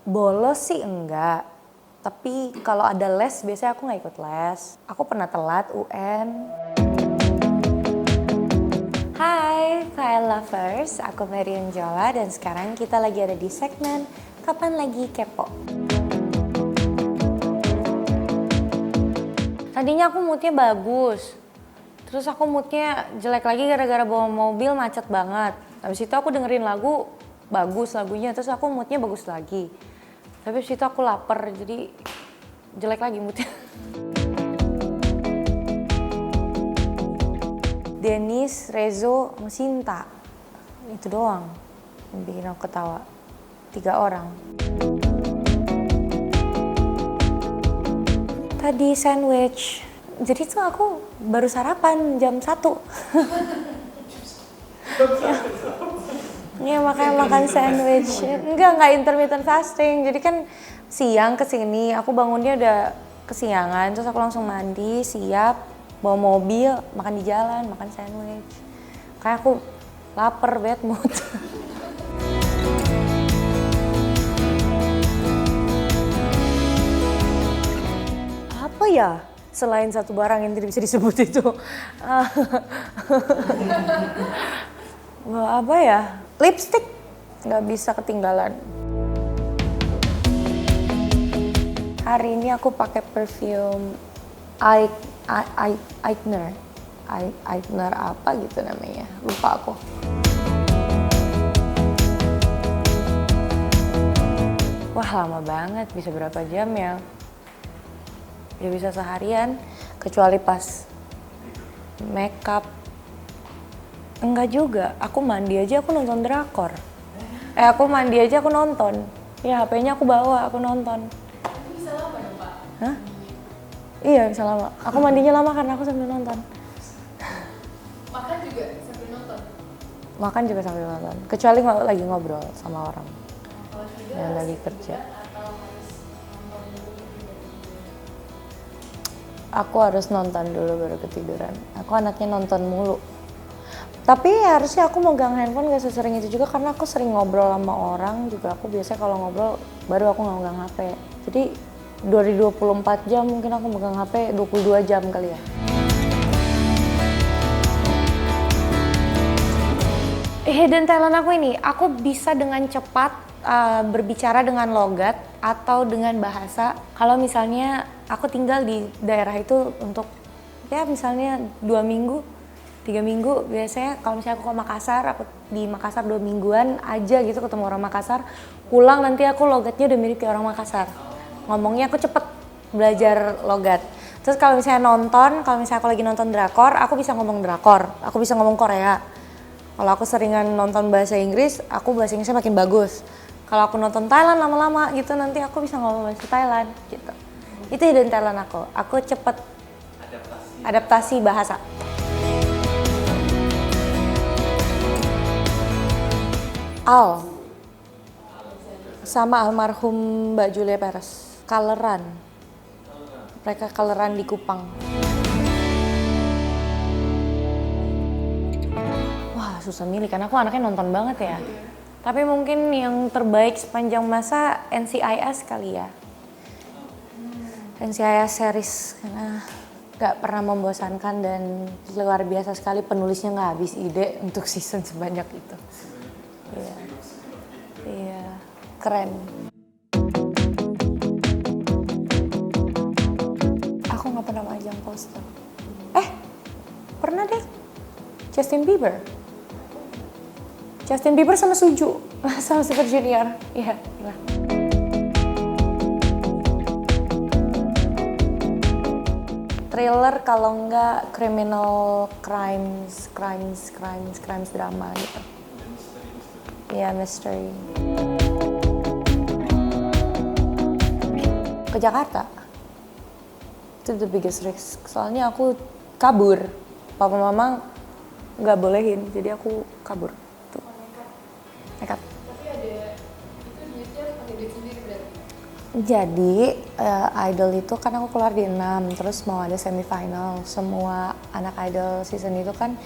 Bolos sih enggak, tapi kalau ada les biasanya aku nggak ikut les. Aku pernah telat UN. Hai, File Lovers, aku Marion Jola dan sekarang kita lagi ada di segmen Kapan Lagi Kepo. Tadinya aku moodnya bagus, terus aku moodnya jelek lagi gara-gara bawa mobil macet banget. Habis itu aku dengerin lagu, bagus lagunya, terus aku moodnya bagus lagi. Tapi habis itu aku lapar, jadi jelek lagi moodnya. Denis, Rezo, sama Sinta. Itu doang yang bikin aku ketawa. 3 orang. Tadi sandwich. Jadi tuh aku baru sarapan jam 1. Iya makanya makan sandwich. Enggak intermittent fasting. Jadi kan siang kesini, aku bangunnya udah kesiangan. Terus aku langsung mandi, siap, bawa mobil, makan di jalan, makan sandwich. Kayak aku lapar, bad mood. Apa ya? Selain satu barang yang tidak bisa disebut itu. Apa ya? Lipstick nggak bisa ketinggalan. Hari ini aku pakai perfume Aigner apa gitu namanya, lupa aku. Wah lama banget, bisa berapa jam ya? Ya bisa seharian, kecuali pas makeup. Enggak juga, aku mandi aja aku nonton drakor. Aku mandi aja aku nonton. Ya HP-nya aku bawa, aku nonton. Bisa lama dong Pak? Hah? Iya bisa lama. Aku mandinya lama karena aku sambil nonton. Makan juga sambil nonton? Makan juga sambil nonton. Kecuali lagi ngobrol sama orang Kalau tidak yang lagi kerja. atau harus nonton dulu baru tidur? Aku harus nonton dulu baru ketiduran. Aku anaknya nonton mulu. Tapi harusnya aku megang handphone gak sesering itu juga karena aku sering ngobrol sama orang juga. Aku biasanya kalau ngobrol baru aku gak megang HP. Jadi dari 24 jam mungkin aku megang HP 22 jam kali ya. Hidden talent aku ini, aku bisa dengan cepat berbicara dengan logat atau dengan bahasa. Kalau misalnya aku tinggal di daerah itu untuk ya misalnya 2 minggu, 3 minggu biasanya kalau misalnya aku ke Makassar, aku di Makassar 2 mingguan aja gitu ketemu orang Makassar, pulang nanti aku logatnya udah mirip kayak orang Makassar. Ngomongnya aku cepet belajar logat. Terus kalau misalnya kalau misalnya aku lagi nonton drakor, aku bisa ngomong drakor, aku bisa ngomong Korea. Kalau aku seringan nonton bahasa Inggris, aku bahasa Inggrisnya makin bagus. Kalau aku nonton Thailand lama-lama gitu, nanti aku bisa ngomong bahasa Thailand gitu. Itu hidden talent aku cepet adaptasi bahasa. Al sama almarhum Mbak Julia Perez, coloran. Mereka coloran di Kupang. Wah susah milih karena aku anaknya nonton banget ya. Tapi mungkin yang terbaik sepanjang masa NCIS kali ya. NCIS series karena gak pernah membosankan dan luar biasa sekali, penulisnya gak habis ide untuk season sebanyak itu. Iya, keren. Aku nggak pernah majang poster. Pernah deh. Justin Bieber sama Suju, sama Super Junior. Iya, gila. Thriller kalau enggak criminal crimes drama gitu. Iya, mystery. Ke Jakarta. Itu the biggest risk. Soalnya aku kabur. Papa mama nggak bolehin, jadi aku kabur. Tuh. Nekat. Tapi ada, itu duitnya pakai duit sendiri berarti? Jadi idol itu kan aku keluar di 6, terus mau ada semifinal. Semua anak idol season itu kan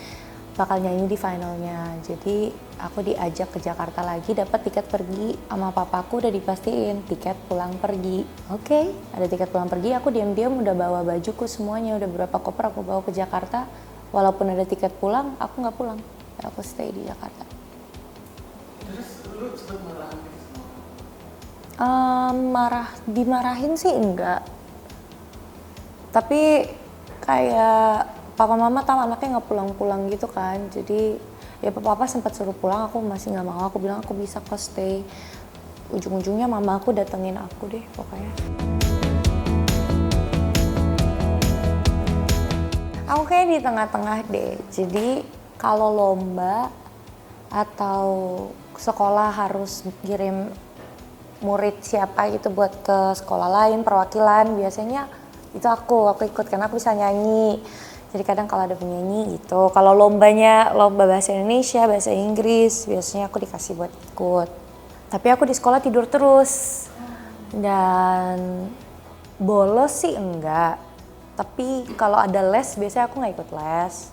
bakal nyanyi di finalnya. Jadi aku diajak ke Jakarta lagi, dapat tiket pergi sama papaku, udah dipastiin tiket pulang pergi. Oke, ada tiket pulang pergi, aku diam-diam udah bawa bajuku semuanya, udah berapa koper aku bawa ke Jakarta. Walaupun ada tiket pulang, aku nggak pulang, aku stay di Jakarta. Terus lu sempet marahan gitu Dimarahin sih enggak. Tapi kayak papa mama tahu anaknya nggak pulang-pulang gitu kan, jadi ya papa sempat suruh pulang, aku masih nggak mau, aku bilang aku bisa kok stay. Ujung-ujungnya mama aku datengin aku deh pokoknya. Aku kayak di tengah-tengah deh, jadi kalau lomba atau sekolah harus kirim murid siapa gitu buat ke sekolah lain, perwakilan, biasanya itu aku ikut karena aku bisa nyanyi. Jadi kadang kalau ada penyanyi gitu, kalau lomba bahasa Indonesia, bahasa Inggris, biasanya aku dikasih buat ikut. Tapi aku di sekolah tidur terus dan bolos sih enggak. Tapi kalau ada les, biasanya aku nggak ikut les.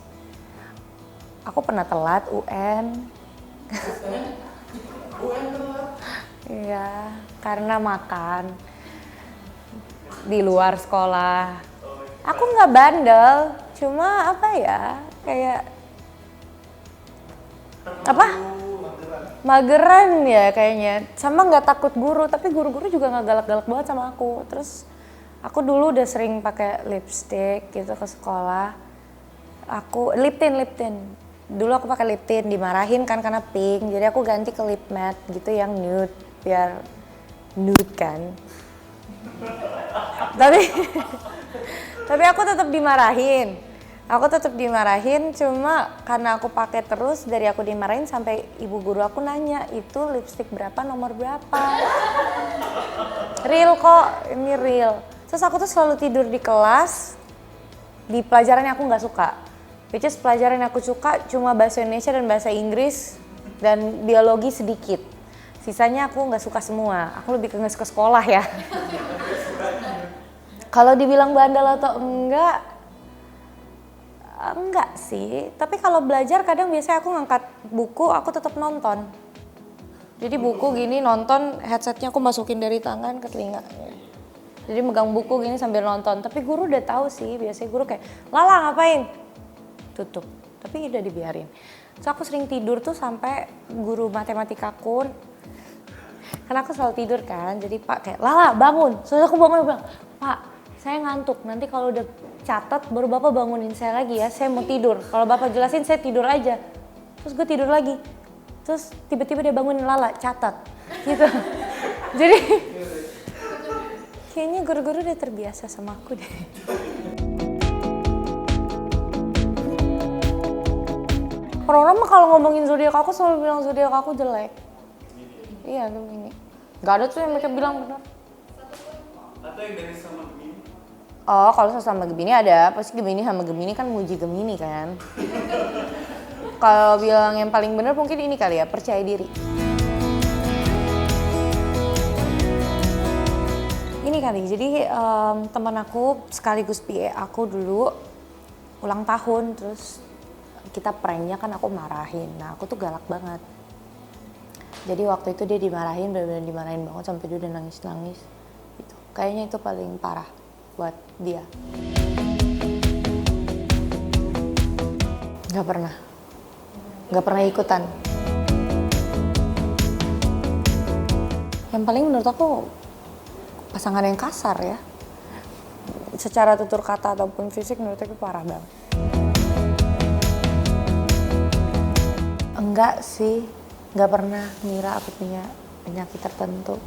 Aku pernah telat UN. UN telat? Iya, karena makan di luar sekolah. Aku nggak bandel, cuma apa ya, kayak apa? Mageran ya kayaknya, sama nggak takut guru, tapi guru-guru juga nggak galak-galak banget sama aku. Terus aku dulu udah sering pakai lipstick gitu ke sekolah. Aku lip tint. Dulu aku pakai lip tint, dimarahin kan karena pink, jadi aku ganti ke lip matte gitu yang nude, biar nude kan. Tapi aku tetap dimarahin. Cuma karena aku pakai terus, dari aku dimarahin sampai ibu guru aku nanya, itu lipstick berapa, nomor berapa. Real kok, ini real. Terus aku tuh selalu tidur di kelas, di pelajaran yang aku nggak suka. Which is pelajaran yang aku suka cuma bahasa Indonesia dan bahasa Inggris dan biologi sedikit. Sisanya aku nggak suka semua. Aku lebih nggak suka sekolah ya. Kalau dibilang bandel atau enggak sih. Tapi kalau belajar kadang biasanya aku ngangkat buku, aku tetap nonton. Jadi buku gini nonton, headsetnya aku masukin dari tangan ke telinga. Jadi megang buku gini sambil nonton. Tapi guru udah tahu sih, biasanya guru kayak, Lala ngapain? Tutup. Tapi udah dibiarin. So aku sering tidur tuh sampai guru matematikaku, karena aku selalu tidur kan, jadi Pak kayak, Lala bangun. Soalnya aku bangun bilang, Pak, saya ngantuk, nanti kalau udah catat baru Bapak bangunin saya lagi ya, saya mau tidur. Kalau Bapak jelasin saya tidur aja. Terus gue tidur lagi. Terus tiba-tiba dia bangunin, Lala catat gitu. Jadi kayaknya guru-guru udah terbiasa sama aku deh. Orang-orang mah kalau ngomongin zodiak aku selalu bilang zodiak aku jelek. Iya, Gemini. Gak ada tuh yang mereka bilang benar. Atau yang dari sama Gemini? Oh, kalau sama Gemini ada. Pasti Gemini sama Gemini kan muji Gemini kan. Kalau bilang yang paling benar mungkin ini kali ya, percaya diri. Ini kali, jadi teman aku sekaligus PA aku dulu ulang tahun, terus kita pranknya kan aku marahin. Nah aku tuh galak banget. Jadi waktu itu dia dimarahin, benar-benar dimarahin banget sampai dia udah nangis-nangis. Gitu. Kayaknya itu paling parah buat dia. Gak pernah ikutan. Yang paling menurut aku pasangan yang kasar ya. Secara tutur kata ataupun fisik menurut aku parah banget. Enggak sih, nggak pernah ngira aku punya penyakit tertentu.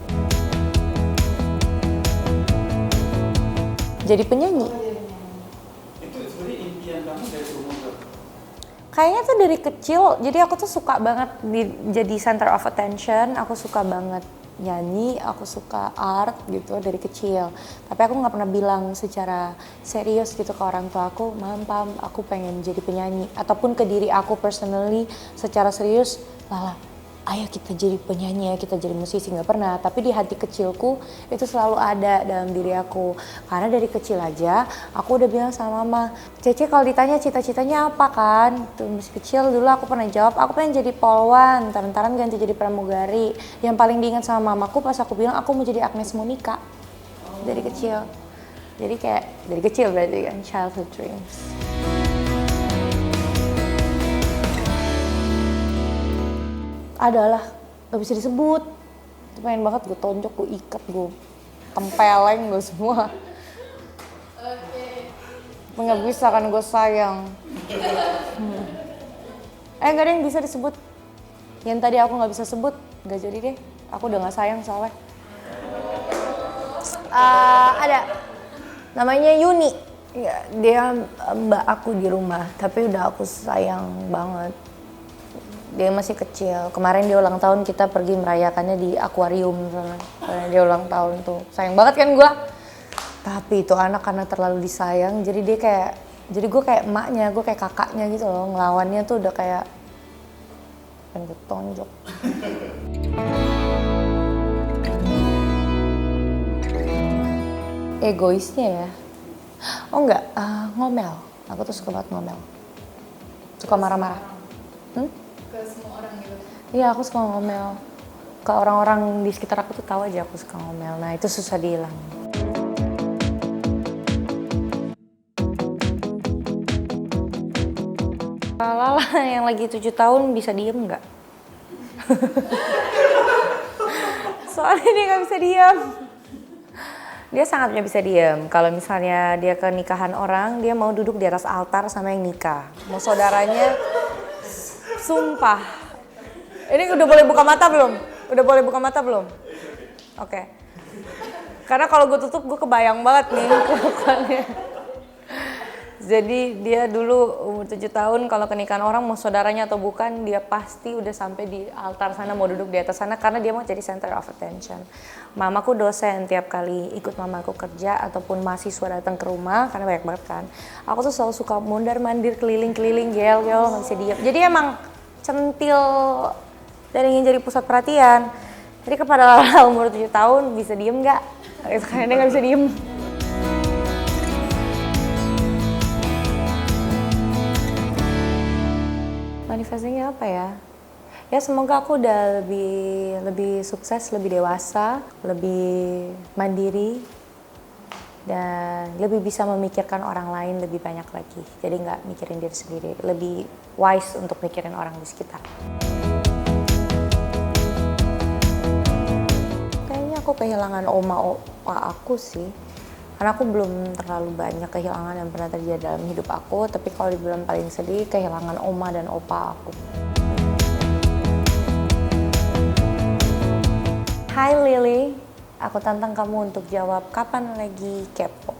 Jadi penyanyi. Itu sebenarnya impian kamu dari umur berapa? Kayaknya tuh dari kecil, jadi aku tuh suka banget jadi center of attention, aku suka banget nyanyi, aku suka art gitu dari kecil. Tapi aku nggak pernah bilang secara serius gitu ke orang tua aku, Pam, aku pengen jadi penyanyi. Ataupun ke diri aku personally secara serius, Lala, ayo kita jadi penyanyi, kita jadi musisi, nggak pernah. Tapi di hati kecilku itu selalu ada dalam diri aku. Karena dari kecil aja aku udah bilang sama mama, Cece kalau ditanya cita-citanya apa kan? Tuh masih kecil dulu aku pernah jawab, aku pengen jadi polwan, ntar-ntaran ganti jadi pramugari. Yang paling diingat sama mamaku pas aku bilang aku mau jadi Agnes Monica dari kecil. Jadi kayak dari kecil berarti kan, childhood dreams. Adalah gak bisa disebut. Pengen banget gue tonjok, gue ikat, gue tempeleng gue semua. Nggak bisa kan gue sayang. Gak ada yang bisa disebut. Yang tadi aku gak bisa sebut, gak jadi deh. Aku udah gak sayang soalnya. Ada. Namanya Yuni. Dia mbak aku di rumah, tapi udah aku sayang banget. Dia masih kecil. Kemarin dia ulang tahun, kita pergi merayakannya di akuarium sana. Dia ulang tahun tuh. Sayang banget kan gue. Tapi itu anak karena terlalu disayang, jadi dia kayak, jadi gue kayak emaknya, gue kayak kakaknya gitu loh. Ngelawannya tuh udah kayak pengen gue tonjok. Egoisnya ya. Oh enggak, ngomel. Aku tuh suka banget ngomel. Suka marah-marah. Ke semua orang gitu? Iya, aku suka ngomel. Ke orang-orang di sekitar aku tuh tahu aja aku suka ngomel. Nah, itu susah dihilang. Lala yang lagi 7 tahun bisa diem nggak? Soalnya dia nggak bisa diem. Dia sangat nggak bisa diem. Kalau misalnya dia ke nikahan orang, dia mau duduk di atas altar sama yang nikah. Mau saudaranya, sumpah. Ini udah boleh buka mata belum? Udah boleh buka mata belum? Oke. Karena kalau gue tutup, gue kebayang banget nih bukannya. Jadi dia dulu umur 7 tahun kalau ke nikahan orang mau saudaranya atau bukan, dia pasti udah sampai di altar sana, mau duduk di atas sana karena dia mau jadi center of attention. Mamaku dosen, tiap kali ikut mamaku kerja ataupun mahasiswa datang ke rumah karena banyak banget kan. Aku tuh selalu suka mondar-mandir keliling-keliling, gel-gel, nggak bisa diam. Jadi emang centil dan ingin jadi pusat perhatian. Jadi kepada Lala umur 7 tahun bisa diem nggak? Karena dia nggak bisa diem. Manifestasinya apa ya? Ya semoga aku udah lebih sukses, lebih dewasa, lebih mandiri, dan lebih bisa memikirkan orang lain lebih banyak lagi. Jadi nggak mikirin diri sendiri, lebih wise untuk mikirin orang di sekitar. Kayaknya aku kehilangan oma opa aku sih. Karena aku belum terlalu banyak kehilangan yang pernah terjadi dalam hidup aku, tapi kalau dibilang paling sedih, kehilangan oma dan opa aku. Hai Lily, aku tantang kamu untuk jawab kapan lagi kepo.